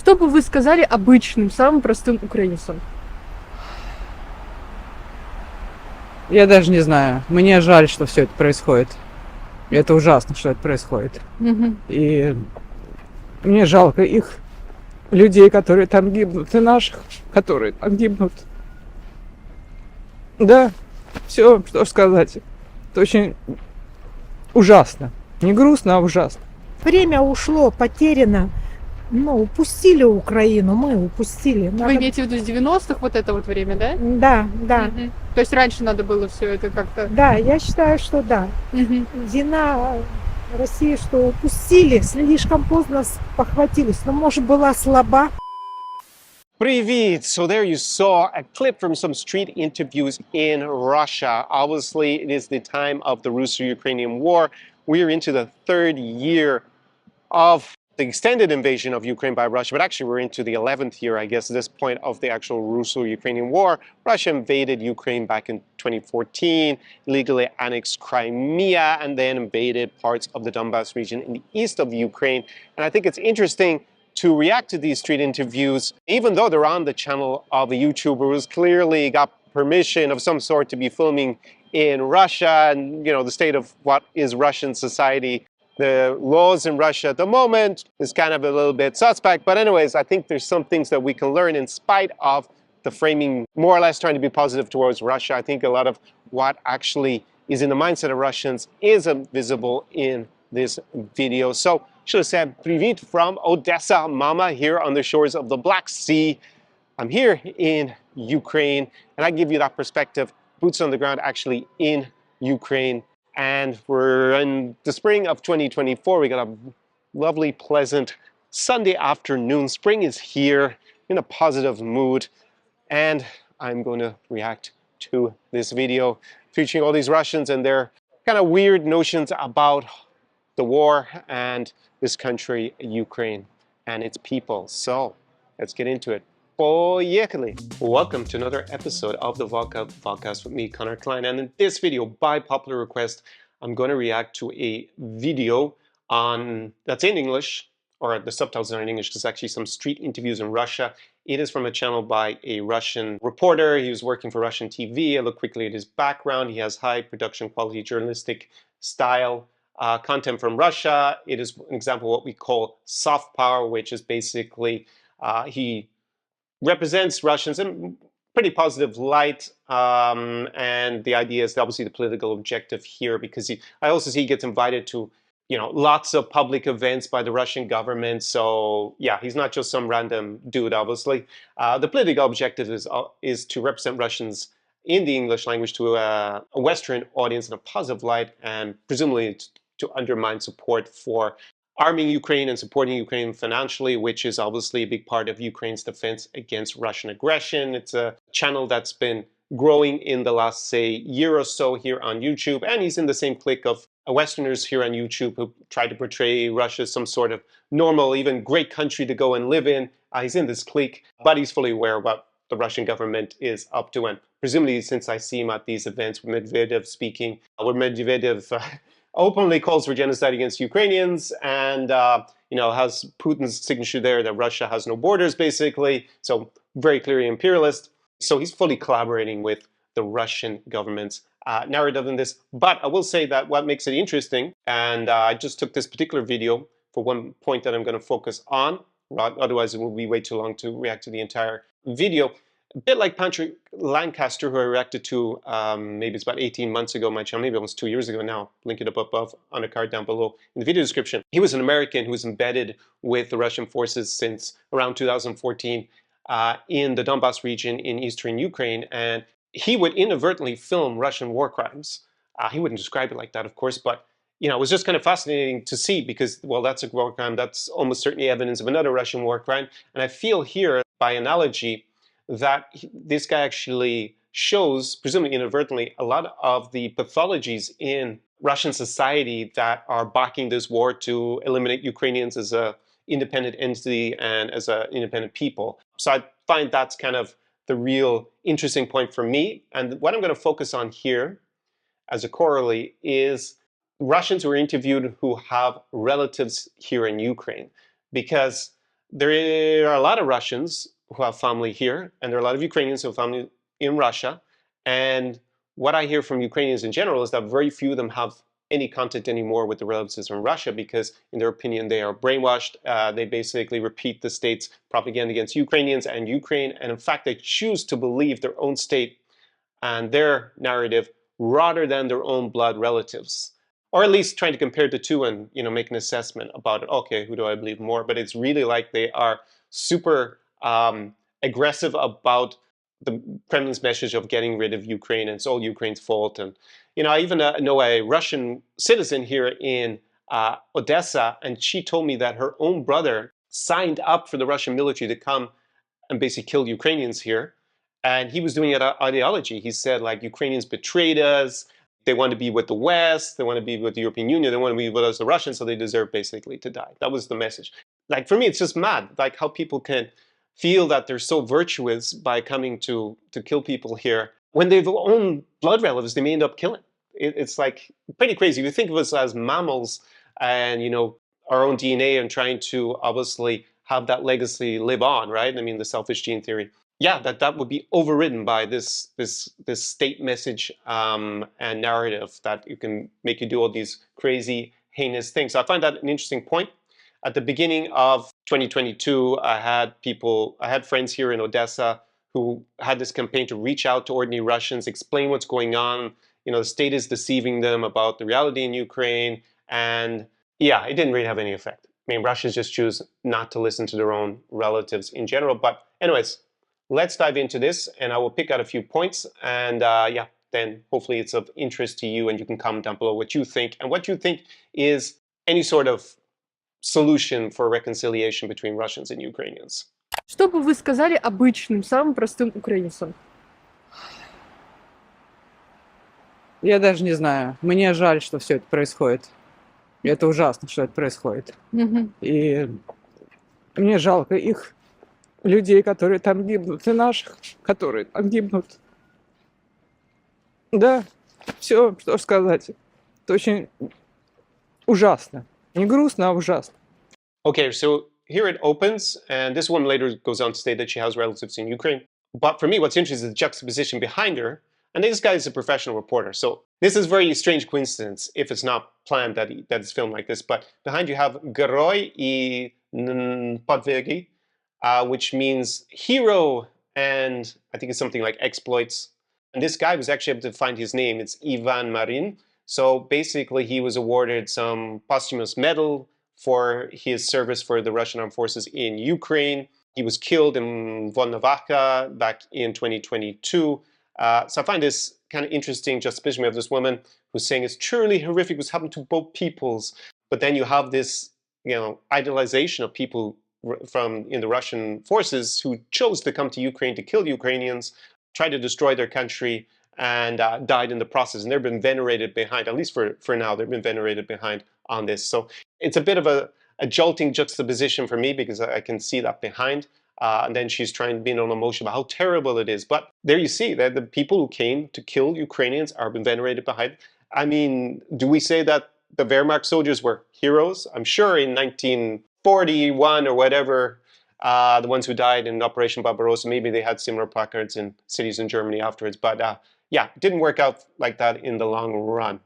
Что бы вы сказали обычным, самым простым украинцам? Я даже не знаю. Мне жаль, что все это происходит. Это ужасно, что это происходит. И мне жалко их, людей, которые там гибнут, и наших, которые там гибнут. Да, все, что сказать. Это очень ужасно. Не грустно, а ужасно. Время ушло, потеряно. Ну, упустили Украину, мы упустили. Вы имеете в виду с 90-х вот это вот время, да? Да, да. То есть раньше надо было все это как-то... Да, я считаю, что да. Вина России, что упустили, слишком поздно похватились. Но, может, была слаба. Привет! So there you saw a clip from some street interviews in Russia. Obviously, it is the time of the Russo-Ukrainian war. We are into the third year of the extended invasion of Ukraine by Russia, but actually we're into the 11th year, I guess, at this point of the actual Russo-Ukrainian war. Russia invaded Ukraine back in 2014, illegally annexed Crimea, and then invaded parts of the Donbas region in the east of Ukraine. And I think it's interesting to react to these street interviews, even though they're on the channel of a YouTuber who's clearly got permission of some sort to be filming in Russia and, you know, the state of what is Russian society. The laws in Russia at the moment is kind of a little bit suspect. But anyways, I think there's some things that we can learn in spite of the framing more or less trying to be positive towards Russia. I think a lot of what actually is in the mindset of Russians is visible in this video. So should have said Привit from Odesa, Mama, here on the shores of the Black Sea. I'm here in Ukraine, and I give you that perspective, boots on the ground actually in Ukraine. And we're in the spring of 2024. We got a lovely, pleasant Sunday afternoon. Spring is here, in a positive mood. And I'm going to react to this video featuring all these Russians and their kind of weird notions about the war and this country, Ukraine, and its people. So let's get into it. Поехали! Welcome to another episode of the Vodka Podcast with me, Connor Klein. And in this video, by popular request, I'm going to react to a video that's in English, or the subtitles are in English. There's actually some street interviews in Russia. It is from a channel by a Russian reporter. He was working for Russian TV. I look quickly at his background. He has high production quality journalistic style. Content from Russia. It is an example of what we call soft power, which is basically he represents Russians in pretty positive light, and the idea is obviously the political objective here, because I also see he gets invited to, you know, lots of public events by the Russian government. So yeah, he's not just some random dude. Obviously, the political objective is to represent Russians in the English language to a Western audience in a positive light, and presumably to undermine support for arming Ukraine and supporting Ukraine financially, which is obviously a big part of Ukraine's defense against Russian aggression. It's a channel that's been growing in the last, say, year or so here on YouTube. And he's in the same clique of Westerners here on YouTube who try to portray Russia as some sort of normal, even great country to go and live in. He's in this clique, but he's fully aware of what the Russian government is up to. And presumably, since I see him at these events with Medvedev speaking, where Medvedev openly calls for genocide against Ukrainians and, you know, has Putin's signature there that Russia has no borders, basically. So very clearly imperialist. So he's fully collaborating with the Russian government's narrative in this. But I will say that what makes it interesting, and I just took this particular video for one point that I'm going to focus on, otherwise it will be way too long to react to the entire video. A bit like Patrick Lancaster, who I reacted to maybe it's about 18 months ago on my channel, maybe almost 2 years ago now. Link it up above on a card down below in the video description. He was an American who was embedded with the Russian forces since around 2014 in the Donbas region in eastern Ukraine, and he would inadvertently film Russian war crimes. He wouldn't describe it like that, of course, but you know, it was just kind of fascinating to see because, well, that's a war crime. That's almost certainly evidence of another Russian war crime. And I feel here, by analogy, that this guy actually shows, presumably inadvertently, a lot of the pathologies in Russian society that are backing this war to eliminate Ukrainians as an independent entity and as an independent people. So I find that's kind of the real interesting point for me. And what I'm going to focus on here as a corollary is Russians who are interviewed who have relatives here in Ukraine. Because there are a lot of Russians who have family here, and there are a lot of Ukrainians who have family in Russia. And what I hear from Ukrainians in general is that very few of them have any contact anymore with the relatives in Russia because, in their opinion, they are brainwashed. They basically repeat the state's propaganda against Ukrainians and Ukraine. And in fact, they choose to believe their own state and their narrative rather than their own blood relatives. Or at least trying to compare the two and make an assessment about it. Okay, who do I believe more? But it's really like they are super aggressive about the Kremlin's message of getting rid of Ukraine and it's all Ukraine's fault. And I even know a Russian citizen here in Odesa, and she told me that her own brother signed up for the Russian military to come and basically kill Ukrainians here. And he was doing it ideology. He said, like, Ukrainians betrayed us. They want to be with the West. They want to be with the European Union. They want to be with us, the Russians, so they deserve basically to die. That was the message. Like, for me, it's just mad, like how people can feel that they're so virtuous by coming to kill people here. When they have their own blood relatives, they may end up killing. It's like pretty crazy. We think of us as mammals and, our own DNA and trying to obviously have that legacy live on, right? I mean, the selfish gene theory. Yeah, that would be overridden by this state message and narrative that you can make you do all these crazy, heinous things. So I find that an interesting point. At the beginning of 2022, I had friends here in Odesa who had this campaign to reach out to ordinary Russians, explain what's going on. The state is deceiving them about the reality in Ukraine. And yeah, it didn't really have any effect. I mean, Russians just choose not to listen to their own relatives in general. But anyways, let's dive into this, and I will pick out a few points, and then hopefully it's of interest to you, and you can comment down below what you think, and what you think is any sort of solution for reconciliation between Russians and Ukrainians. Что бы вы сказали обычным, самым простым украинцам? Я даже не знаю. Мне жаль, что все это происходит. И это ужасно, что это происходит. И мне жалко их, людей, которые там гибнут, и наших, которые там гибнут. Да, все, что сказать. Это очень ужасно. Не грустно, а ужасно. Okay, so here it opens, and this woman later goes on to say that she has relatives in Ukraine. But for me, what's interesting is the juxtaposition behind her. And this guy is a professional reporter. So this is a very strange coincidence if it's not planned that it's filmed like this. But behind you have Geroi и Podvigi, which means hero, and I think it's something like exploits. And this guy was actually able to find his name. It's Ivan Marin. So basically, he was awarded some posthumous medal for his service for the Russian armed forces in Ukraine. He was killed in Volnovakha back in 2022. So I find this kind of interesting juxtaposition. We have this woman who's saying it's truly horrific what's happened to both peoples. But then you have this, idolization of people from in the Russian forces who chose to come to Ukraine to kill Ukrainians, try to destroy their country, and died in the process. And they've been venerated behind, at least for now, they've been venerated behind on this. So it's a bit of a jolting juxtaposition for me because I can see that behind. And then she's trying to be on emotion about how terrible it is. But there you see that the people who came to kill Ukrainians are been venerated behind. I mean, do we say that the Wehrmacht soldiers were heroes? I'm sure in 1941 or whatever, the ones who died in Operation Barbarossa, maybe they had similar placards in cities in Germany afterwards. But it didn't work out like that in the long run.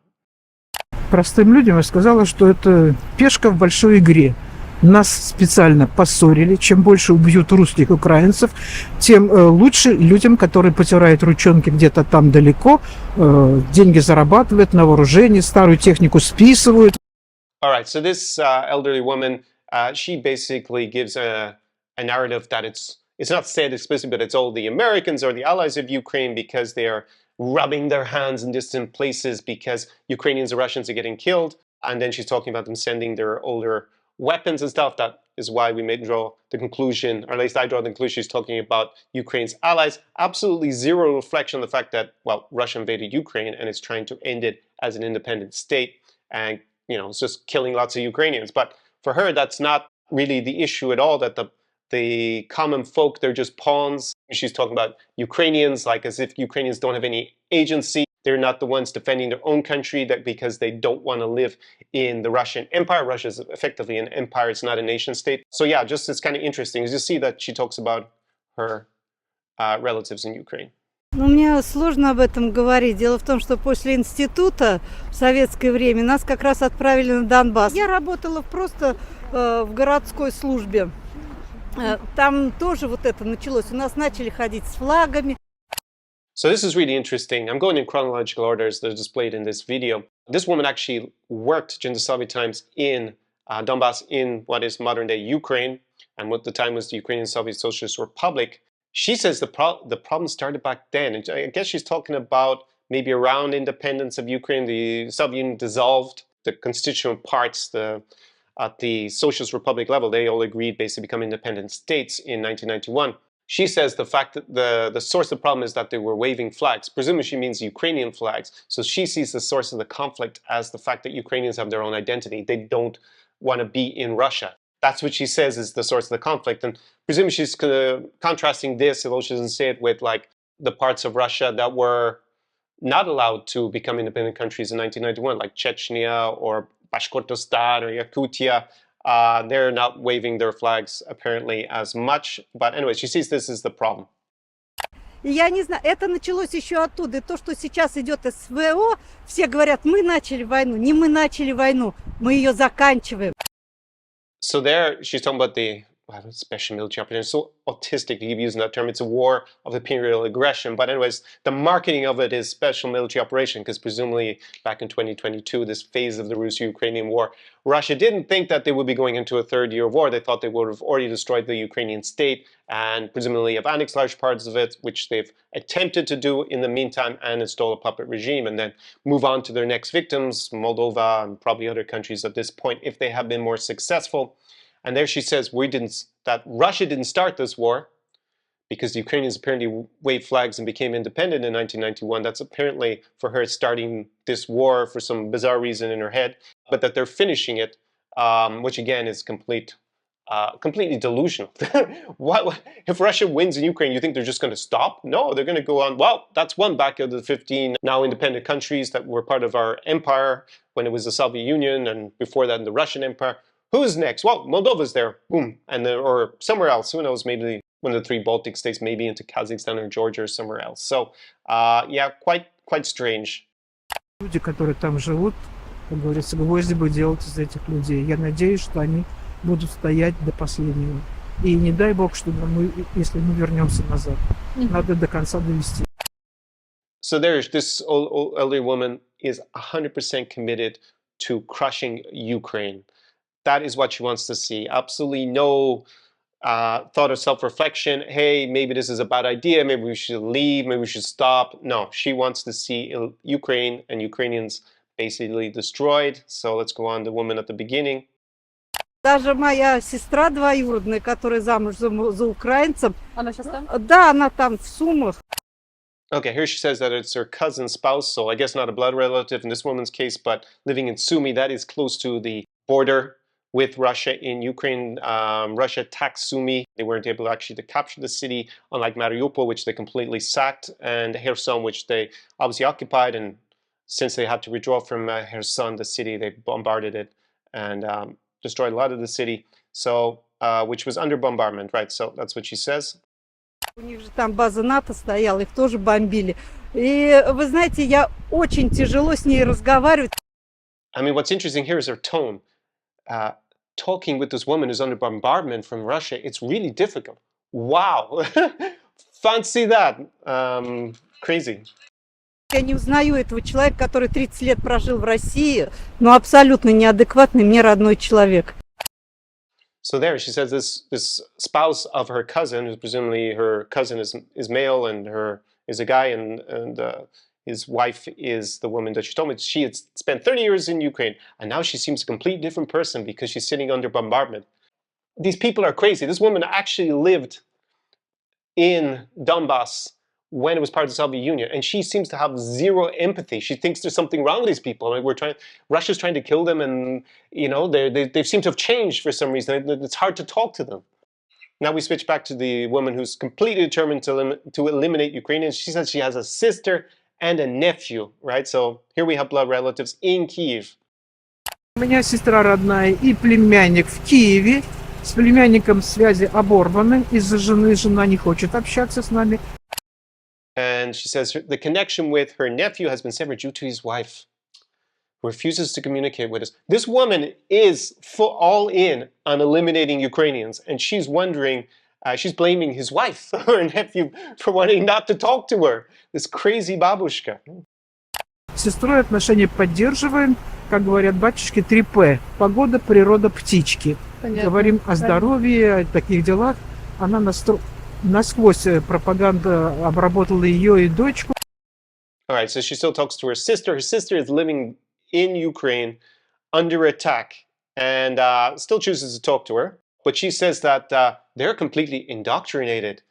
Простым людям я сказала, что это пешка в большой игре. Нас специально поссорили. Чем больше убьют русских украинцев, тем лучше людям, которые потирают ручонки где-то там далеко, деньги зарабатывают на вооружении, старую технику списывают. All right, so this elderly woman, she basically gives a narrative that it's not said explicitly, but it's all the Americans or the allies of Ukraine because they are rubbing their hands in distant places because Ukrainians and Russians are getting killed. And then she's talking about them sending their older weapons and stuff. That is why we may draw the conclusion, or at least I draw the conclusion she's talking about Ukraine's allies. Absolutely zero reflection on the fact that, well, Russia invaded Ukraine and it's trying to end it as an independent state. And, it's just killing lots of Ukrainians. But for her, that's not really the issue at all, that the common folk, they're just pawns. She's talking about Ukrainians, like as if Ukrainians don't have any agency. They're not the ones defending their own country that because they don't want to live in the Russian Empire. Russia is effectively an empire, it's not a nation state. So yeah, just it's kind of interesting. You see that she talks about her relatives in Ukraine. Ну, мне сложно об этом говорить. Дело в том, что после института в советское время нас как раз отправили на Донбасс. Я работала просто в городской службе. Там тоже вот это началось. У нас начали ходить с флагами. So this is really interesting. I'm going in chronological order as they're displayed in this video. This woman actually worked during the Soviet times in Donbas in what is modern-day Ukraine, and what the time was the Ukrainian Soviet Socialist Republic. She says the problem started back then. And I guess she's talking about maybe around independence of Ukraine, the Soviet Union dissolved, the constituent parts, at the Socialist Republic level, they all agreed basically to become independent states in 1991. She says the fact that the source of the problem is that they were waving flags. Presumably she means Ukrainian flags. So she sees the source of the conflict as the fact that Ukrainians have their own identity. They don't want to be in Russia. That's what she says is the source of the conflict. And presumably she's contrasting this, although she doesn't say it, with like the parts of Russia that were not allowed to become independent countries in 1991, like Chechnya or Bashkortostan or Yakutia. They're not waving their flags apparently as much. But anyway, she sees this as the problem. Я не знаю, это началось еще оттуда. И то, что сейчас идет СВО, все говорят, мы начали войну. Не мы начали войну, мы ее заканчиваем. So there, she's talking about the special military operation. It's so autistic to keep using that term. It's a war of imperial aggression. But anyways, the marketing of it is special military operation because presumably back in 2022, this phase of the Russo-Ukrainian war, Russia didn't think that they would be going into a third year of war. They thought they would have already destroyed the Ukrainian state and presumably have annexed large parts of it, which they've attempted to do in the meantime and install a puppet regime and then move on to their next victims, Moldova and probably other countries at this point, if they have been more successful. And there she says that Russia didn't start this war because the Ukrainians apparently waved flags and became independent in 1991. That's apparently for her starting this war for some bizarre reason in her head, but that they're finishing it, which again is completely delusional. If Russia wins in Ukraine, you think they're just going to stop? No, they're going to go on. Well, that's one back of the 15 now independent countries that were part of our empire when it was the Soviet Union and before that the Russian Empire. Who's next? Well, Moldova's there, boom, and or somewhere else. Who knows? Maybe one of the 3 Baltic states, maybe into Kazakhstan or Georgia or somewhere else. So, yeah, quite strange. Люди, которые там живут, как говорится, гвозди бы делать из этих людей. Я надеюсь, что они будут стоять до последнего. И не дай бог, чтобы мы, если мы вернемся назад, надо до конца довести. So there's this old elderly woman is 100% committed to crushing Ukraine. That is what she wants to see. Absolutely no thought of self-reflection. Hey, maybe this is a bad idea. Maybe we should leave. Maybe we should stop. No, she wants to see Ukraine and Ukrainians basically destroyed. So let's go on the woman at the beginning. Даже моя сестра двоюродная, которая замуж за украинцем. Она сейчас там? Да, она там в Сумах. Okay, here she says that it's her cousin's spouse, so I guess not a blood relative in this woman's case, but living in Sumy, that is close to the border with Russia in Ukraine. Russia attacked Sumy. They weren't able actually to capture the city, unlike Mariupol, which they completely sacked, and Kherson, which they obviously occupied. And since they had to withdraw from Kherson, the city, they bombarded it and destroyed a lot of the city, so which was under bombardment, right? So that's what she says. У них же там база НАТО стояла, их тоже бомбили. И вы знаете, я очень тяжело с ней разговаривать. I mean, what's interesting here is her tone. Talking with this woman who's under bombardment from Russia, it's really difficult. Wow. Fancy that. Crazy. Я не узнаю этого человека, который 30 лет прожил в России, но абсолютно неадекватный мне родной человек. So there, she says this spouse of her cousin, who's presumably her cousin is male and is a guy, and his wife is the woman that she told me. She had spent 30 years in Ukraine, and now she seems a completely different person because she's sitting under bombardment. These people are crazy. This woman actually lived in Donbas when it was part of the Soviet Union, and she seems to have zero empathy. She thinks there's something wrong with these people. Like Russia's trying to kill them, and you know they seem to have changed for some reason. It's hard to talk to them. Now we switch back to the woman who's completely determined to eliminate Ukrainians. She says she has a sister and a nephew, right? So here we have blood relatives in Kyiv. У меня сестра родная и племянник в Киеве. С племянником связи оборваны из-за жены. Жена не хочет общаться с нами. And she says the connection with her nephew has been severed due to his wife, who refuses to communicate with us. This woman is all in on eliminating Ukrainians, and she's wondering, she's blaming his wife, her nephew, for wanting not to talk to her. This crazy babushka. С сестрой отношения поддерживаем. Как говорят батюшки, 3П. Погода, природа, птички. Понятно. Говорим о здоровье, о таких делах. Она насквозь пропаганда обработала ее и дочку. All right, so she still talks to her sister. Her sister is living in Ukraine under attack and still chooses to talk to her. But she says that they're completely indoctrinated.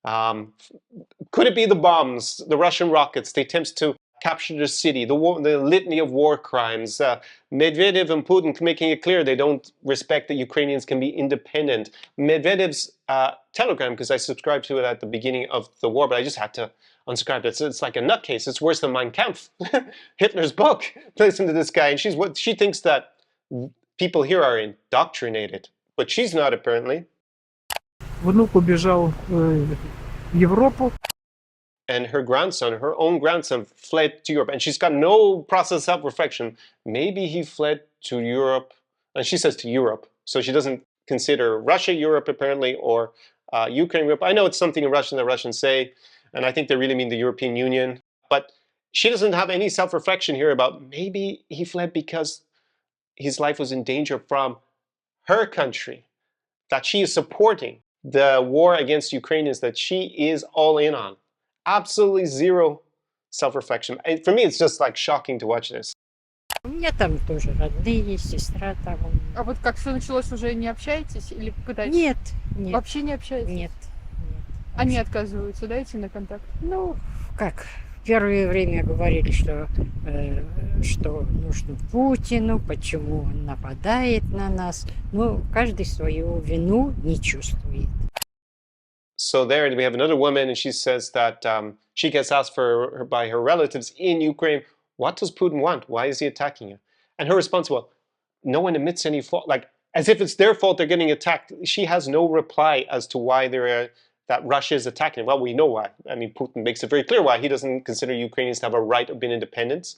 Could it be the bombs, the Russian rockets, the attempts to capture the city, the litany of war crimes, Medvedev and Putin making it clear they don't respect that Ukrainians can be independent. Medvedev's Telegram, because I subscribed to it at the beginning of the war, but I just had to unsubscribe. It's like a nutcase. It's worse than Mein Kampf, Hitler's book. Listen to this guy, and she thinks that people here are indoctrinated, but she's not apparently. Внук убежал в Европу. And her grandson, her own grandson, fled to Europe. And she's got no process of self-reflection. Maybe he fled to Europe. And she says to Europe. So she doesn't consider Russia Europe, apparently, or Ukraine Europe. I know it's something in Russian that Russians say, and I think they really mean the European Union. But she doesn't have any self-reflection here about maybe he fled because his life was in danger from her country, that she is supporting the war against Ukrainians, that she is all in on. Absolutely zero self-reflection. For me, it's just like shocking to watch this. У меня там тоже родные, сестра там. А вот как все началось, уже не общаетесь или пытаетесь? Нет, нет, Вообще не общаетесь? нет. Они отказываются, да, идти на контакт? Ну, как, в первое время говорили, что нужно Путину, почему он нападает на нас. Ну, каждый свою вину не чувствует. So there we have another woman, and she says that she gets asked by her relatives in Ukraine, what does Putin want? Why is he attacking you? And her response, well, no one admits any fault. Like, as if it's their fault they're getting attacked. She has no reply as to why that Russia is attacking. Well, we know why. I mean, Putin makes it very clear why. He doesn't consider Ukrainians to have a right of being independent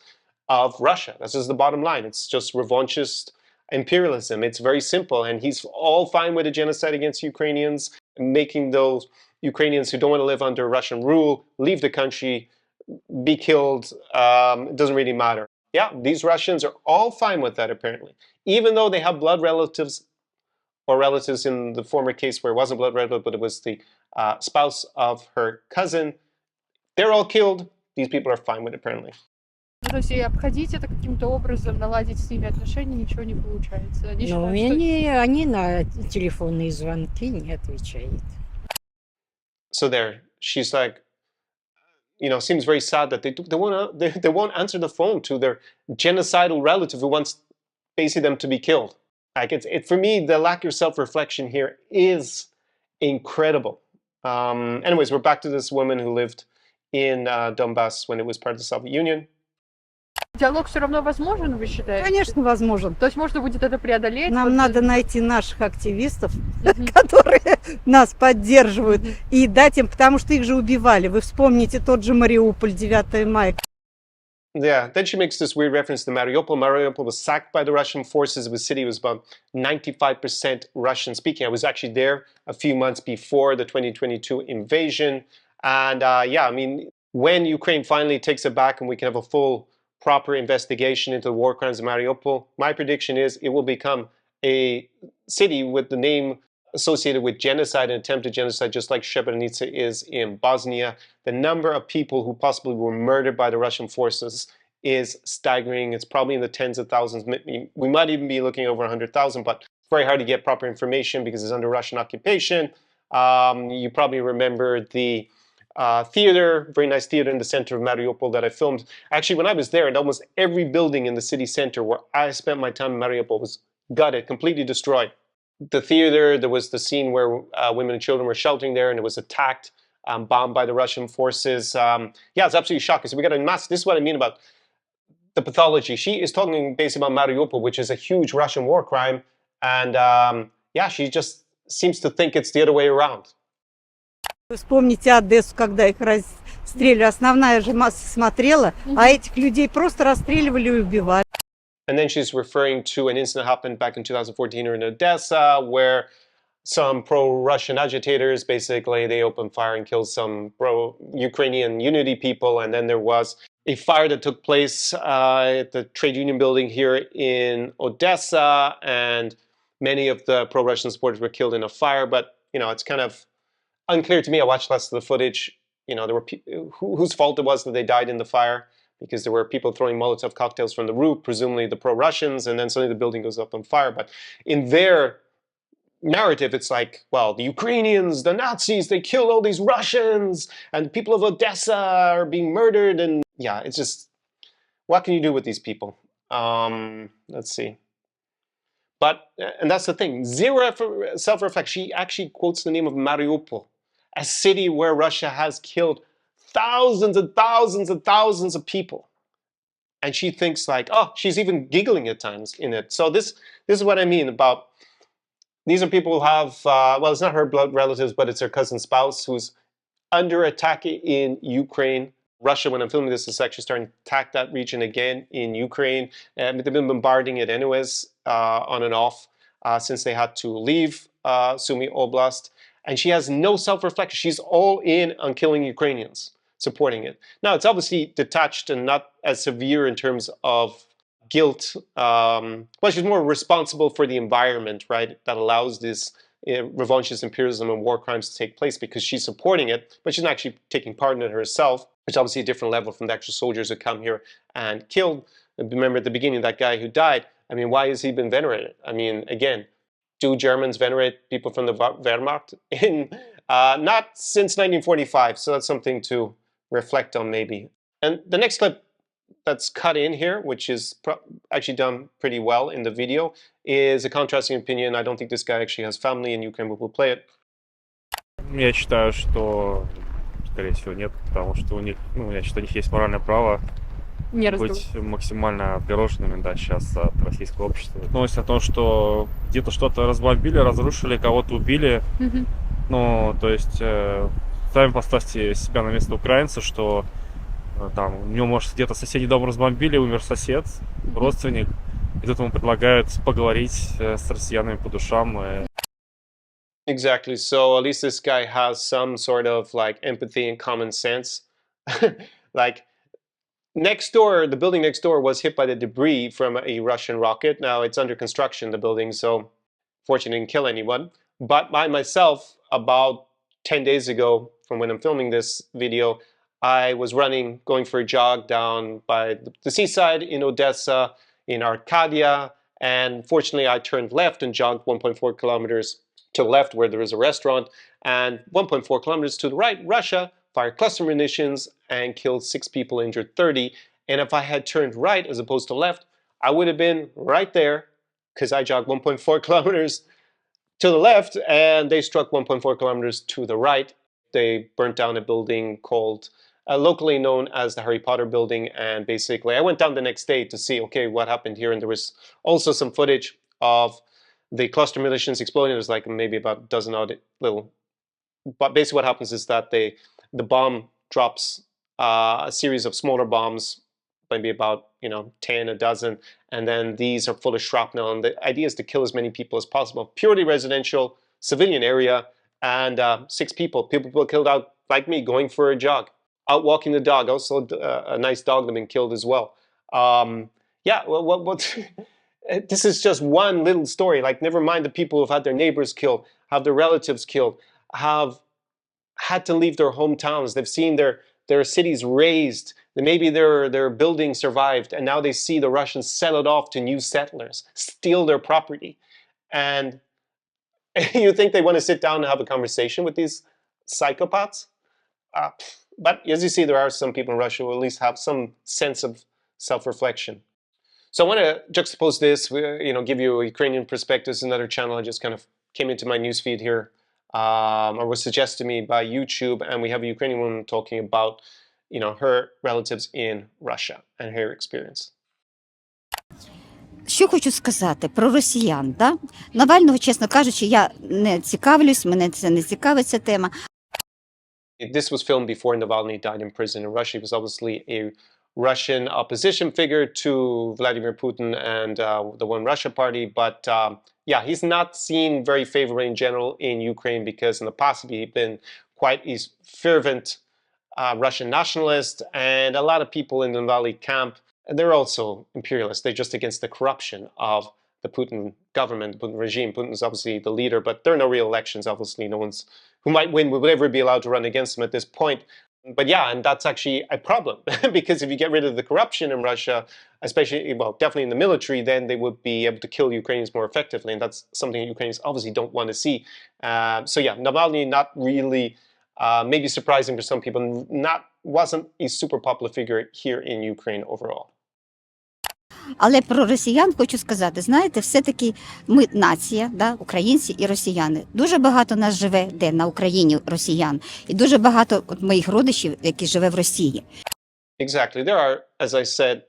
of Russia. That's just the bottom line. It's just revanchist imperialism. It's very simple. And he's all fine with a genocide against Ukrainians, making those Ukrainians who don't want to live under Russian rule leave the country, be killed. It doesn't really matter. Yeah, these Russians are all fine with that, apparently. Even though they have blood relatives, or relatives in the former case where it wasn't blood relative, but it was the spouse of her cousin. They're all killed. These people are fine with it, apparently. Ну, то есть и обходить это каким-то образом, наладить с ними отношения, ничего не получается. Они Ну, считают, что... они на телефонные звонки не отвечают. So there, she's like, you know, seems very sad that they won't answer the phone to their genocidal relative who wants basically them to be killed. Like for me, the lack of self-reflection here is incredible. Anyways, we're back to this woman who lived in Donbas when it was part of the Soviet Union. Диалог все равно возможен, вы считаете? Конечно, возможен. То есть можно будет это преодолеть? Нам вот, надо найти наших активистов, которые нас поддерживают, и дать им, потому что их же убивали. Вы вспомните тот же Мариуполь, 9 мая. Yeah, then she makes this weird reference to Mariupol. Mariupol was sacked by the Russian forces. The city was about 95% Russian speaking. I was actually there a few months before the 2022 invasion. And yeah, I mean, when Ukraine finally takes it back and we can have a full, proper investigation into the war crimes of Mariupol, my prediction is it will become a city with the name associated with genocide and attempted genocide, just like Srebrenica is in Bosnia. The number of people who possibly were murdered by the Russian forces is staggering. It's probably in the tens of thousands. We might even be looking over 100,000, but it's very hard to get proper information because it's under Russian occupation. You probably remember the theater, very nice theater in the center of Mariupol that I filmed. Actually, when I was there, and almost every building in the city center where I spent my time in Mariupol was gutted, completely destroyed. The theater, there was the scene where women and children were sheltering there and it was attacked bombed by the Russian forces. Yeah, it's absolutely shocking. So we got a mass. This is what I mean about the pathology. She is talking basically about Mariupol, which is a huge Russian war crime, and yeah, she just seems to think it's the other way around. Вспомните Одессу, когда их расстреливали. Основная же масса смотрела, а этих людей просто расстреливали и убивали. And then she's referring to an incident that happened back in 2014 here in Odessa, where some pro-Russian agitators, basically, they opened fire and killed some pro-Ukrainian unity people. And then there was a fire that took place at the trade union building here in Odessa, and many of the pro-Russian supporters were killed in a fire. But, you know, it's kind of unclear to me. I watched less of the footage. You know, there were whose fault it was that they died in the fire, because there were people throwing Molotov cocktails from the roof, presumably the pro-Russians, and then suddenly the building goes up on fire. But in their narrative, it's like, well, the Ukrainians, the Nazis, they killed all these Russians, and people of Odessa are being murdered. And yeah, it's just, what can you do with these people? Let's see. But, and that's the thing, zero self-reflection. She actually quotes the name of Mariupol, a city where Russia has killed thousands and thousands and thousands of people. And she thinks like, oh, she's even giggling at times in it. So this is what I mean about, these are people who have, well, it's not her blood relatives, but it's her cousin's spouse who's under attack in Ukraine. Russia, when I'm filming this, is actually starting to attack that region again in Ukraine. And they've been bombarding it anyways, on and off, since they had to leave Sumy Oblast. And she has no self-reflection. She's all in on killing Ukrainians, supporting it. Now, it's obviously detached and not as severe in terms of guilt. Well, she's more responsible for the environment, right, that allows this revanchist imperialism and war crimes to take place, because she's supporting it, but she's not actually taking part in it herself. It's obviously a different level from the actual soldiers who come here and killed. Remember at the beginning, that guy who died, I mean, why has he been venerated? I mean, again, do Germans venerate people from the Wehrmacht? Not since 1945, so that's something to reflect on maybe. And the next clip that's cut in here, which is actually done pretty well in the video, is a contrasting opinion. I don't think this guy actually has family in Ukraine, but we'll play it. Я считаю, что, скорее всего, нет, потому что у них, ну, я считаю, у них есть моральное право быть максимально отгороженными, да, сейчас от российского общества. Новость о том, что где-то что-то разбомбили, разрушили, кого-то убили. Ну, то есть, сами поставьте себя на место украинца, что там у него, может, где-то соседний дом разбомбили, умер сосед, родственник, и тут ему предлагают поговорить с россиянами по душам. Exactly. So at least this guy has some sort of like empathy and common sense. Like, next door, the building next door was hit by the debris from a Russian rocket. Now it's under construction, the building, so fortunately it didn't kill anyone. But I myself, about 10 days ago, from when I'm filming this video, I was running, going for a jog down by the seaside in Odessa, in Arcadia, and fortunately I turned left and jogged 1.4 kilometers to the left where there is a restaurant, and 1.4 kilometers to the right, Russia fired cluster munitions and killed 6 people, injured 30. And if I had turned right as opposed to left, I would have been right there, because I jogged 1.4 kilometers to the left and they struck 1.4 kilometers to the right. They burnt down a building called, locally known as the Harry Potter building. And basically I went down the next day to see, okay, what happened here. And there was also some footage of the cluster munitions exploding. It was like maybe about a dozen odd little, but basically what happens is that the bomb drops a series of smaller bombs, maybe about 10, a dozen, and then these are full of shrapnel. And the idea is to kill as many people as possible. Purely residential, civilian area, and 6 people. People killed out like me, going for a jog, out walking the dog. Also, a nice dog that been killed as well. Yeah, well, this is just one little story. Like, never mind the people who've had their neighbors killed, have their relatives killed, have had to leave their hometowns. They've seen their cities razed. Maybe their buildings survived, and now they see the Russians sell it off to new settlers, steal their property. And you think they want to sit down and have a conversation with these psychopaths? But as you see, there are some people in Russia who at least have some sense of self-reflection. So I want to juxtapose this, give you a Ukrainian perspective. It's another channel I just kind of came into my newsfeed here or was suggested to me by YouTube, and we have a Ukrainian woman talking about, her relatives in Russia and her experience. Що хочу сказати про росіян, да? Навального, чесно кажучи, я не цікавлюсь, мене це не цікавить ця тема. This was filmed before Navalny died in prison in Russia. He was obviously a Russian opposition figure to Vladimir Putin and the One Russia party. But yeah, he's not seen very favorably in general in Ukraine because in the past he'd been quite a fervent Russian nationalist, and a lot of people in the Navalny camp, they're also imperialists. They're just against the corruption of the Putin government, the Putin regime. Putin's obviously the leader, but there are no real elections. Obviously, no one's who might win would ever be allowed to run against him at this point. But yeah, and that's actually a problem because if you get rid of the corruption in Russia, especially, well, definitely in the military, then they would be able to kill Ukrainians more effectively, and that's something Ukrainians obviously don't want to see. So yeah, Navalny not really, maybe surprising for some people, wasn't a super popular figure here in Ukraine overall. Але про росіян хочу сказати, знаєте, все-таки ми нація, да, українці і росіяни. Дуже багато нас живе, де на Україні росіян, і дуже багато моїх родичів, які живе в Росії. Exactly. There are, as I said,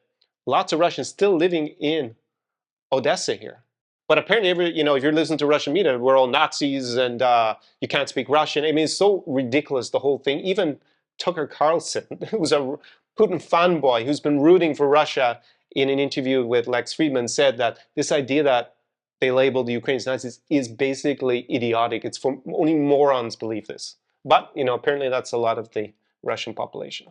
lots of Russians still living in Odessa here. But apparently, if you're listening to Russian media, we're all Nazis and you can't speak Russian. I mean, it's so ridiculous, the whole thing. Even Tucker Carlson, who's a Putin fanboy, who's been rooting for Russia, in an interview with Lex Friedman, said that this idea that they labeled the Ukrainians Nazis is basically idiotic. It's for only morons believe this. But, apparently that's a lot of the Russian population.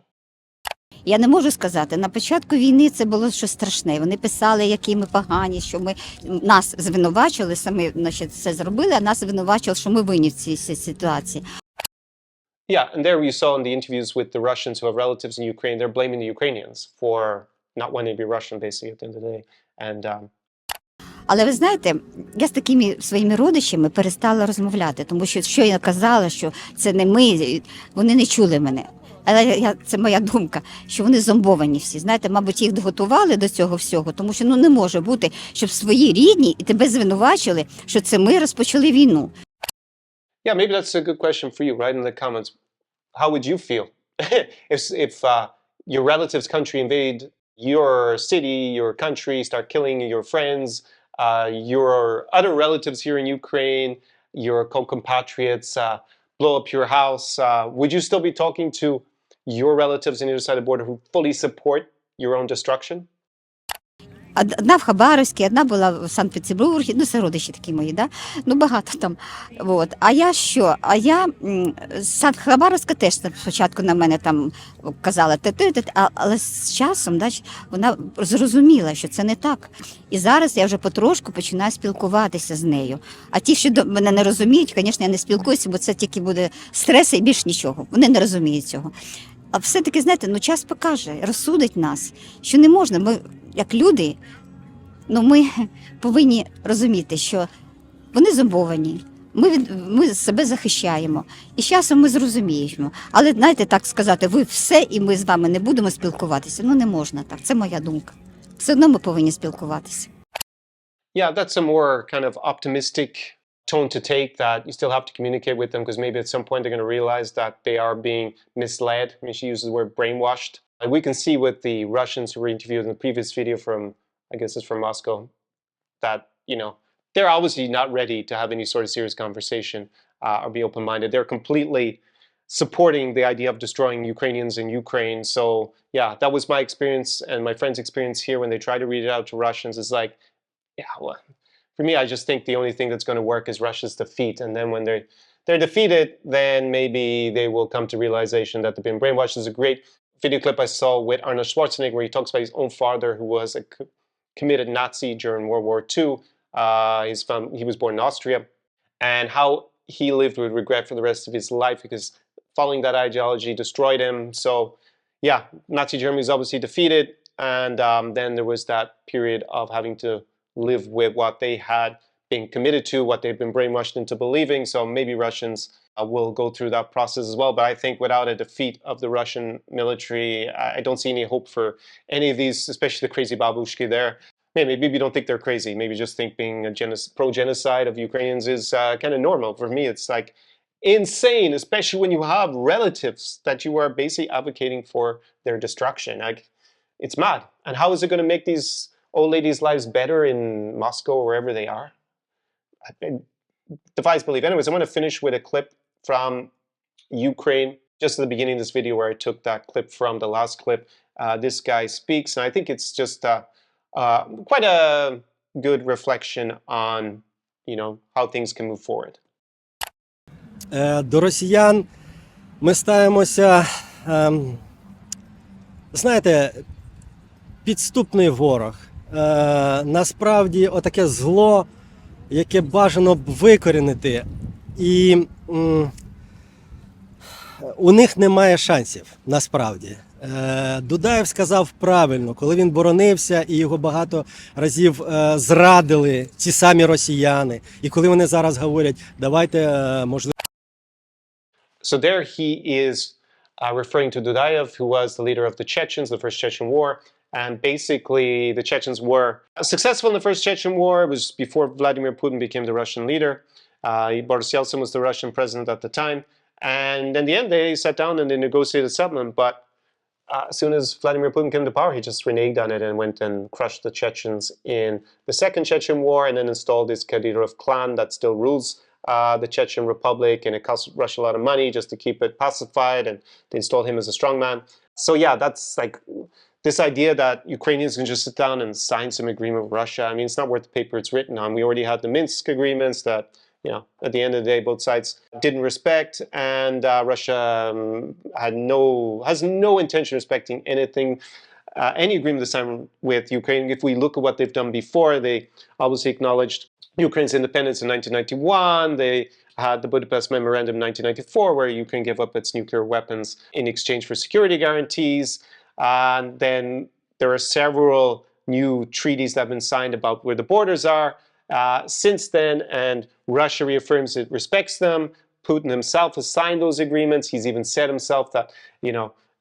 Я не можу сказати, на початку війни це було щось страшне. Вони писали, які ми погані, що нас звинувачили, самі, значить, це зробили, а нас звинувачили, що ми винні в цій ситуації. Yeah, and there you saw in the interviews with the Russians who have relatives in Ukraine, they're blaming the Ukrainians for not wanting to be Russian, basically, at the end of the day. And, Але ви знаєте, я з такими своїми родичами перестала розмовляти, тому що я казала, що це не ми, вони не чули мене. Але це моя думка, що вони зомбовані всі. Знаєте, мабуть, їх готували до цього всього, тому що не може бути, щоб свої рідні і тебе звинувачили, що це ми розпочали війну. Yeah, maybe that's a good question for you. Write in the comments. How would you feel if your relative's country invade your city, your country, start killing your friends, your other relatives here in Ukraine, your compatriots, blow up your house? Would you still be talking to your relatives on the other side of the border who fully support your own destruction? Одна в Хабаровській, одна була в Санкт-Петербурзі, це родичі такі мої, да? Багато там. От. А я що? А я з Хабаровська теж спочатку на мене там казала, але з часом, да, вона зрозуміла, що це не так. І зараз я вже потрошку починаю спілкуватися з нею. А ті, що мене не розуміють, звісно, я не спілкуюся, бо це тільки буде стрес і більш нічого. Вони не розуміють цього. А все-таки, знаєте, час покаже, розсудить нас, що не можна. Ми, як люди, ми повинні розуміти, що вони зомбовані, ми себе захищаємо. І з часом ми зрозуміємо. Але, знаєте, так сказати, ви все, і ми з вами не будемо спілкуватися. Не можна так, це моя думка. Все одно ми повинні спілкуватися. Yeah, that's a more kind of optimistic tone to take, that you still have to communicate with them because maybe at some point they're going to realize that they are being misled. I mean, she uses the word brainwashed. And we can see with the Russians who were interviewed in the previous video from, I guess it's from Moscow, that, they're obviously not ready to have any sort of serious conversation or be open-minded. They're completely supporting the idea of destroying Ukrainians in Ukraine. So yeah, that was my experience and my friend's experience here when they try to read it out to Russians. Is like, yeah, well, for me, I just think the only thing that's going to work is Russia's defeat. And then when they're defeated, then maybe they will come to realization that they've been brainwashed. There's a great video clip I saw with Arnold Schwarzenegger where he talks about his own father who was a committed Nazi during World War II. He was born in Austria, and how he lived with regret for the rest of his life because following that ideology destroyed him. So yeah, Nazi Germany is obviously defeated, and then there was that period of having to live with what they had been committed to, what they've been brainwashed into believing. So maybe Russians will go through that process as well. But I think without a defeat of the Russian military, I don't see any hope for any of these, especially the crazy babushki there. Maybe you don't think they're crazy. Maybe just think being a pro-genocide of Ukrainians is kind of normal. For me, it's like insane, especially when you have relatives that you are basically advocating for their destruction. Like, it's mad. And how is it going to make these old ladies' lives better in Moscow or wherever they are? It defies belief. Anyways, I want to finish with a clip from Ukraine, just at the beginning of this video where I took that clip from the last clip. This guy speaks, and I think it's just quite a good reflection on, how things can move forward. До росіян ми ставимося, знаєте, підступний ворог. Насправді, отаке зло, яке бажано б викорінити, і у них немає шансів, насправді. Дудаєв сказав правильно, коли він боронився і його багато разів зрадили ці самі росіяни. І коли вони зараз говорять, давайте, можливо... So there he is referring to Dudayev, who was the leader of the Chechens, the First Chechen War. And basically, the Chechens were successful in the First Chechen War. It was before Vladimir Putin became the Russian leader. Boris Yeltsin was the Russian president at the time. And in the end, they sat down and they negotiated a settlement. But as soon as Vladimir Putin came to power, he just reneged on it and went and crushed the Chechens in the Second Chechen War, and then installed this Kadyrov clan that still rules the Chechen Republic, and it cost Russia a lot of money just to keep it pacified, and they installed him as a strongman. So yeah, that's like this idea that Ukrainians can just sit down and sign some agreement with Russia. I mean, it's not worth the paper it's written on. We already had the Minsk agreements that, at the end of the day, both sides didn't respect, and Russia has no intention of respecting anything, any agreement this time with Ukraine. If we look at what they've done before, they obviously acknowledged Ukraine's independence in 1991. They had the Budapest Memorandum in 1994, where Ukraine gave up its nuclear weapons in exchange for security guarantees. And then there are several new treaties that have been signed about where the borders are since then, and Russia reaffirms it respects them. Putin himself has signed those agreements. He's even said himself that,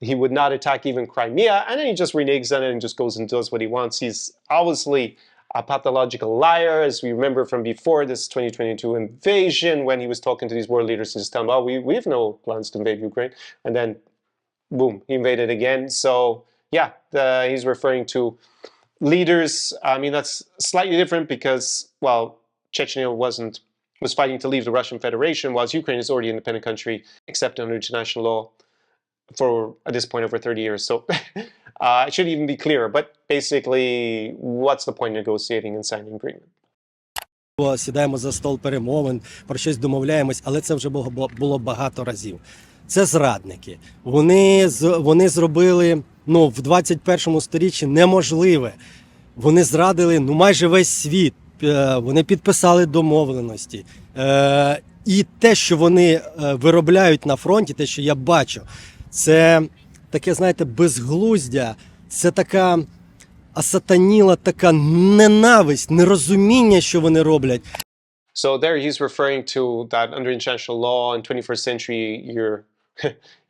he would not attack even Crimea, and then he just reneges on it and just goes and does what he wants. He's obviously a pathological liar, as we remember from before this 2022 invasion, when he was talking to these world leaders and just telling them, we have no plans to invade Ukraine. And then, boom, he invaded again. So, yeah, he's referring to leaders. I mean, that's slightly different because, well, Chechnya was fighting to leave the Russian Federation, whilst Ukraine is already an independent country, accepted under international law for, at this point, over 30 years. So it should even be clearer. But basically, what's the point of negotiating and signing an agreement? Сідаємо за стол перемовин, про щось домовляємось, але це вже було багато разів. Це зрадники. Вони зробили, в 21 сторіччі неможливе. Вони зрадили, майже весь світ. Вони підписали домовленості. І те, що вони виробляють на фронті, те, що я бачу, це таке, знаєте, безглуздя, це така осатаніла, така ненависть, нерозуміння, що вони роблять. So there he's referring to that under international law in 21st century, you're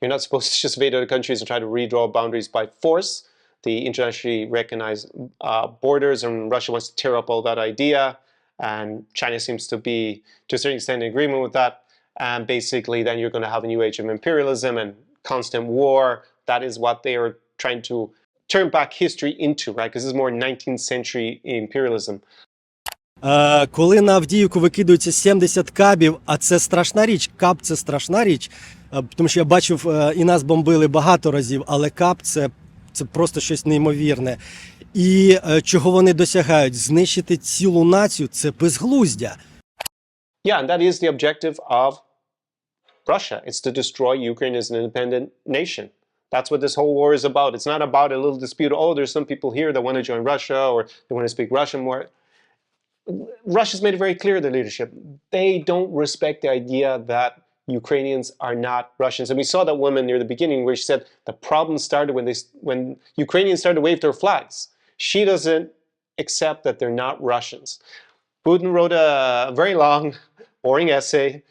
not supposed to just invade other countries and try to redraw boundaries by force. The internationally recognized borders, and Russia wants to tear up all that idea, and China seems to be, to a certain extent, in agreement with that. And basically, then you're going to have a new age of imperialism and constant war. That is what they are trying to turn back history into, right? Because this is more 19th century imperialism. Коли на Авдіївку викидаються 70 кабів, а це страшна річ, каб – це страшна річ, тому що я бачив, і нас бомбили багато разів, але каб – це просто щось неймовірне. І чого вони досягають? Знищити цілу націю – це безглуздя. Yeah, and that is the objective of Russia. It's to destroy Ukraine as an independent nation. That's what this whole war is about. It's not about a little dispute. Oh, there's some people here that want to join Russia, or they want to speak Russian more. Russia's made it very clear, the leadership. They don't respect the idea that Ukrainians are not Russians. And we saw that woman near the beginning where she said the problem started when Ukrainians started to wave their flags. She doesn't accept that they're not Russians. Putin wrote a very long, boring essay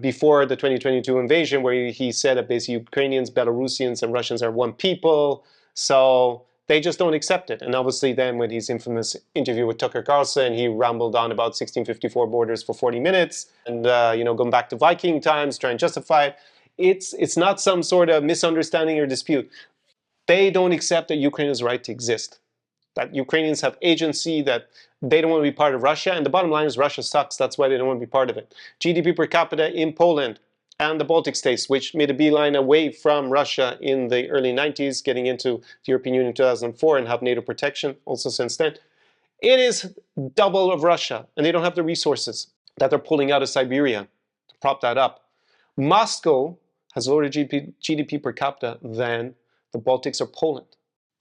before the 2022 invasion, where he said that basically Ukrainians, Belarusians, and Russians are one people. So they just don't accept it. And obviously then with his infamous interview with Tucker Carlson, he rambled on about 1654 borders for 40 minutes and, going back to Viking times, trying to justify it. It's not some sort of misunderstanding or dispute. They don't accept that Ukraine has a right to exist, that Ukrainians have agency, that they don't want to be part of Russia. And the bottom line is Russia sucks. That's why they don't want to be part of it. GDP per capita in Poland and the Baltic states, which made a beeline away from Russia in the early 90s, getting into the European Union in 2004 and have NATO protection also since then. It is double of Russia, and they don't have the resources that they're pulling out of Siberia to prop that up. Moscow has lower GDP per capita than the Baltics or Poland.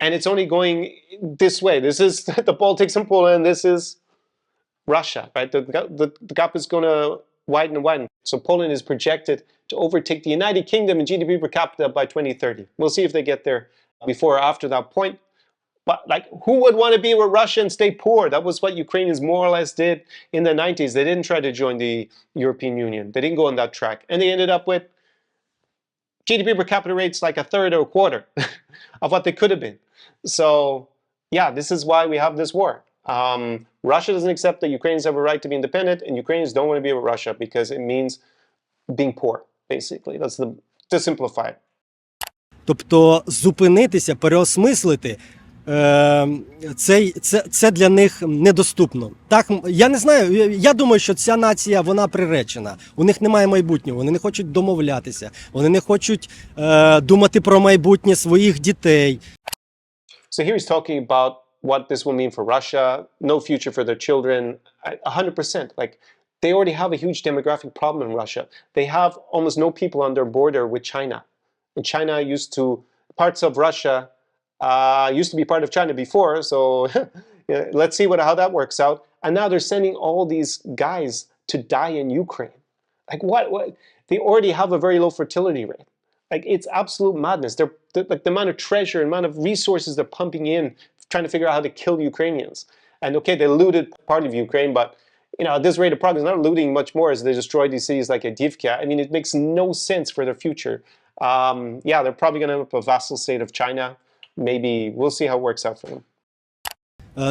And it's only going this way. This is the Baltics and Poland, this is Russia, right? The gap is going to widen and widen. So Poland is projected to overtake the United Kingdom in GDP per capita by 2030. We'll see if they get there before or after that point. But who would want to be with Russia and stay poor? That was what Ukrainians more or less did in the 90s. They didn't try to join the European Union. They didn't go on that track. And they ended up with GDP per capita rates like a third or a quarter of what they could have been. So yeah, this is why we have this war. Russia doesn't accept that Ukrainians have a right to be independent, and Ukrainians don't want to be with Russia because it means being poor, basically. That's to simplify it. Тобто зупинитися, переосмислити, це для них недоступно. Так, я не знаю, я думаю, що ця нація, вона приречена. У них немає майбутнього, вони не хочуть домовлятися, вони не хочуть думати про майбутнє своїх дітей. So here he's talking about what this will mean for Russia, no future for their children, 100%. They already have a huge demographic problem in Russia. They have almost no people on their border with China. And China parts of Russia used to be part of China before, so let's see how that works out. And now they're sending all these guys to die in Ukraine. What? They already have a very low fertility rate. It's absolute madness. The amount of treasure, amount of resources they're pumping in, trying to figure out how to kill Ukrainians. And okay, they looted part of Ukraine, but at this rate of progress, they're not looting much more as they destroy these cities like Avdiivka. I mean, it makes no sense for their future. They're probably going to end up a vassal state of China. Maybe we'll see how it works out for them.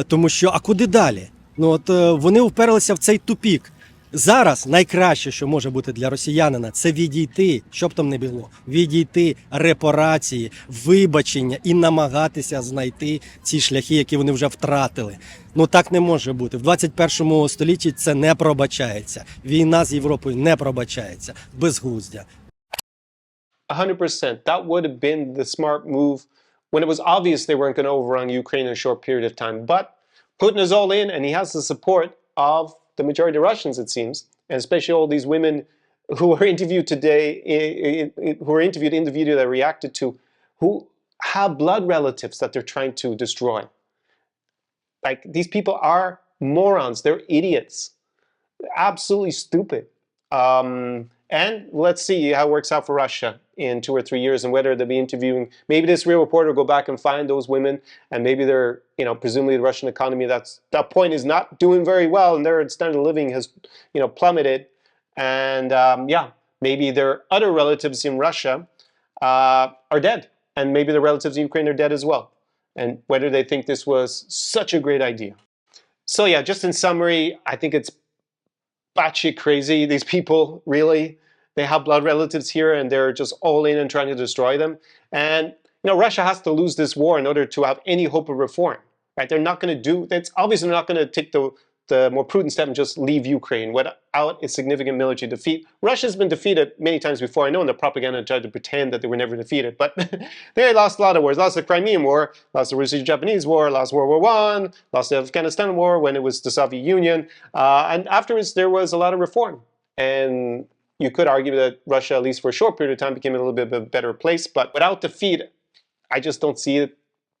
Тому що, а куди далі? Вони вперлися в цей тупік. Зараз найкраще, що може бути для росіянина, це відійти, що б там не було, відійти, репарації, вибачення і намагатися знайти ці шляхи, які вони вже втратили. Так не може бути. В 21 столітті це не пробачається. Війна з Європою не пробачається. Безглуздя. 100%. That would have been the smart move when it was obvious they weren't going to overrun Ukraine in a short period of time. But Putin is all in, and he has the support of the majority of Russians, it seems, and especially all these women who were interviewed today, who were interviewed in the video that I reacted to, who have blood relatives that they're trying to destroy. These people are morons. They're idiots. Absolutely stupid. And let's see how it works out for Russia in 2 or 3 years, and whether they'll be interviewing. Maybe this real reporter will go back and find those women, and maybe they're, presumably the Russian economy, that point is not doing very well, and their standard of living has, plummeted. And maybe their other relatives in Russia are dead, and maybe the relatives in Ukraine are dead as well. And whether they think this was such a great idea. So yeah, just in summary, I think it's batshit crazy. These people, really, they have blood relatives here and they're just all in and trying to destroy them. And Russia has to lose this war in order to have any hope of reform. Right? They're not going to that's obviously not going to take the more prudent step and just leave Ukraine without a significant military defeat. Russia's been defeated many times before. I know in the propaganda tried to pretend that they were never defeated, but they lost a lot of wars. Lost the Crimean War, lost the Russo-Japanese War, lost World War I, lost the Afghanistan War when it was the Soviet Union. And afterwards, there was a lot of reform. And you could argue that Russia, at least for a short period of time, became a little bit of a better place. But without defeat, I just don't see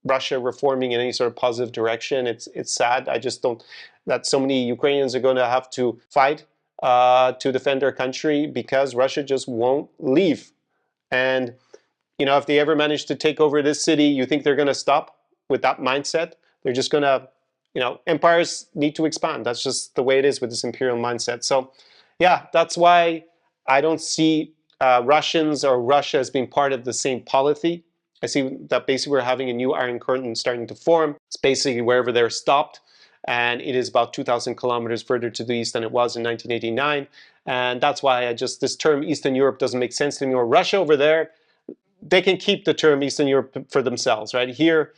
Russia reforming in any sort of positive direction. It's sad. I just don't, that so many Ukrainians are going to have to fight to defend their country because Russia just won't leave. And, if they ever manage to take over this city, you think they're going to stop with that mindset? They're just going to, empires need to expand. That's just the way it is with this imperial mindset. So, yeah, that's why I don't see Russians or Russia as being part of the same polity. I see that basically we're having a new Iron Curtain starting to form. It's basically wherever they're stopped, and it is about 2,000 kilometers further to the east than it was in 1989. And that's why this term Eastern Europe doesn't make sense to me. Or Russia over there, they can keep the term Eastern Europe for themselves, right? Here,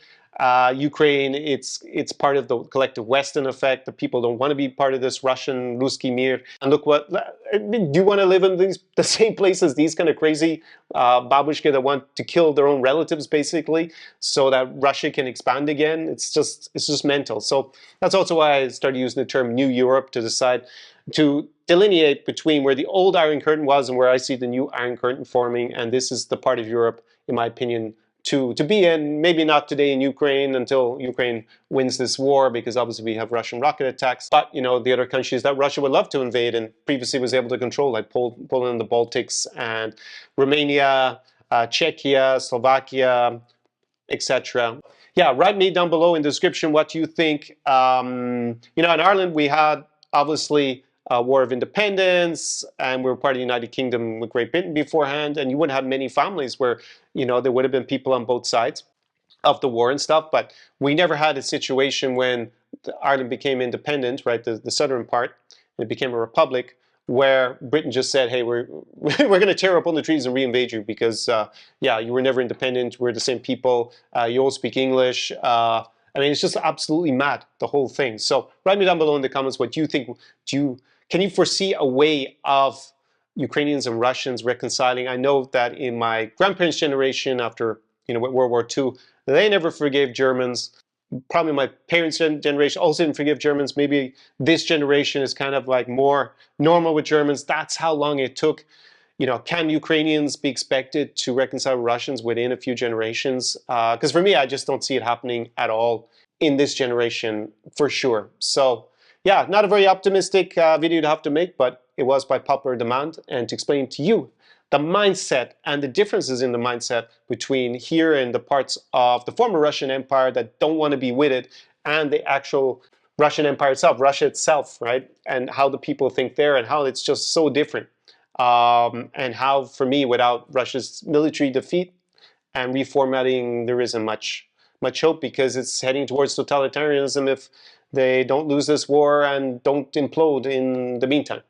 Ukraine, it's part of the collective Western effect. The people don't want to be part of this Russian Ruski Mir. And look what, do you want to live in the same place as these kind of crazy babushka that want to kill their own relatives, basically, so that Russia can expand again? It's just mental. So that's also why I started using the term New Europe to delineate between where the old Iron Curtain was and where I see the new Iron Curtain forming. And this is the part of Europe, in my opinion, to be in. Maybe not today in Ukraine until Ukraine wins this war, because obviously we have Russian rocket attacks. But, you know, the other countries that Russia would love to invade and previously was able to control, like Poland, the Baltics, and Romania, Czechia, Slovakia, etc. Yeah, write me down below in the description what you think. You know, in Ireland we had obviously a War of Independence, and we were part of the United Kingdom with Great Britain beforehand, and you wouldn't have many families where, you know, there would have been people on both sides of the war and stuff. But we never had a situation when Ireland became independent, right, the southern part, and it became a republic, where Britain just said, hey, we're going to tear up all the trees and reinvade you because, yeah, you were never independent, we're the same people, you all speak English. I mean, it's just absolutely mad, the whole thing. So write me down below in the comments what you think. Can you foresee a way of Ukrainians and Russians reconciling? I know that in my grandparents' generation, after, you know, World War II, they never forgave Germans. Probably my parents' generation also didn't forgive Germans. Maybe this generation is kind of like more normal with Germans. That's how long it took. You know, can Ukrainians be expected to reconcile Russians within a few generations? Because for me, I just don't see it happening at all in this generation, for sure. So yeah, not a very optimistic video to have to make, but it was by popular demand, and to explain to you the mindset and the differences in the mindset between here and the parts of the former Russian Empire that don't want to be with it, and the actual Russian Empire itself, Russia itself, right? And how the people think there, and how it's just so different. And how, for me, without Russia's military defeat and reformatting, there isn't much hope, because it's heading towards totalitarianism if they don't lose this war and don't implode in the meantime.